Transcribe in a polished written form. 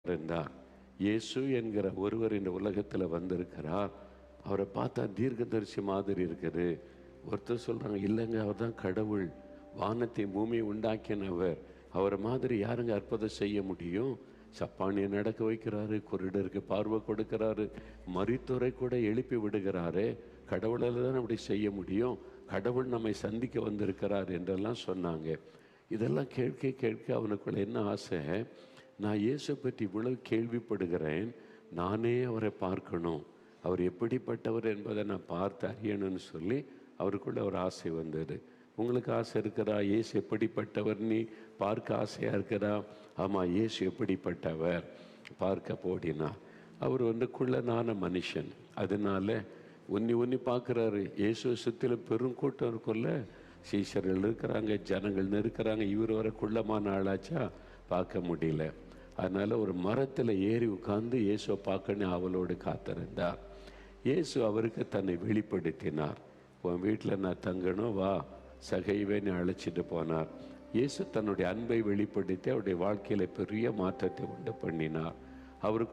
இருந்தார். இயேசு என்கிற ஒருவர் இந்த உலகத்தில் வந்திருக்கிறார். அவரை பார்த்தா தீர்க்கதரிசி மாதிரி இருக்குது. ஒருத்தர் சொல்கிறாங்க, இல்லைங்க அவர் தான் கடவுள், வானத்தை பூமியை உண்டாக்கினவர், அவரை மாதிரி யாருங்க அற்புதம் செய்ய முடியும்? சப்பானியை நடக்க வைக்கிறாரு, குருடருக்கு பார்வை கொடுக்கிறாரு, மரித்தோரை கூட எழுப்பி விடுகிறாரு, கடவுளால் தான் அப்படி செய்ய முடியும், கடவுள் நம்மை சந்திக்க வந்திருக்கிறார் என்றெல்லாம் சொன்னாங்க. இதெல்லாம் கேட்க கேட்க அவனுக்குள்ள என்ன ஆசை, நான் இயேசு பற்றி இவ்வளவு கேள்விப்படுகிறேன், நானே அவரை பார்க்கணும், அவர் எப்படிப்பட்டவர் என்பதை நான் பார்த்து அறியணும்னு சொல்லி அவருக்குள்ள ஒரு ஆசை வந்தது. உங்களுக்கு ஆசை இருக்கிறா? இயேசு எப்படிப்பட்டவர் நீ பார்க்க ஆசையாக இருக்கிறா? ஆமாம், இயேசு எப்படிப்பட்டவர் பார்க்க போடினா, அவர் குள்ளனான மனுஷன், அதனால உன்னி பார்க்குறாரு. இயேசு சுற்றிலும் பெருங்கூட்டம் இருக்கும்ல, சீஷர்கள் இருக்கிறாங்க, ஜனங்கள் இருக்கிறாங்க, இவர் வர குள்ளமான ஆளாச்சா பார்க்க முடியல. அதனால் ஒரு மரத்தில் ஏறி உட்கார்ந்து இயேசுவை பார்க்கணும் அவளோடு காத்திருந்தார். இயேசு அவருக்கு தன்னை வெளிப்படுத்தினார். உன் வீட்டில் நான் தங்கணும், வா, சகைவேன்னு அழைச்சிட்டு போனார். இயேசு தன்னுடைய அன்பை வெளிப்படுத்தி அவருடைய வாழ்க்கையில் பெரிய மாற்றத்தை உண்டு பண்ணினார். அவருக்கு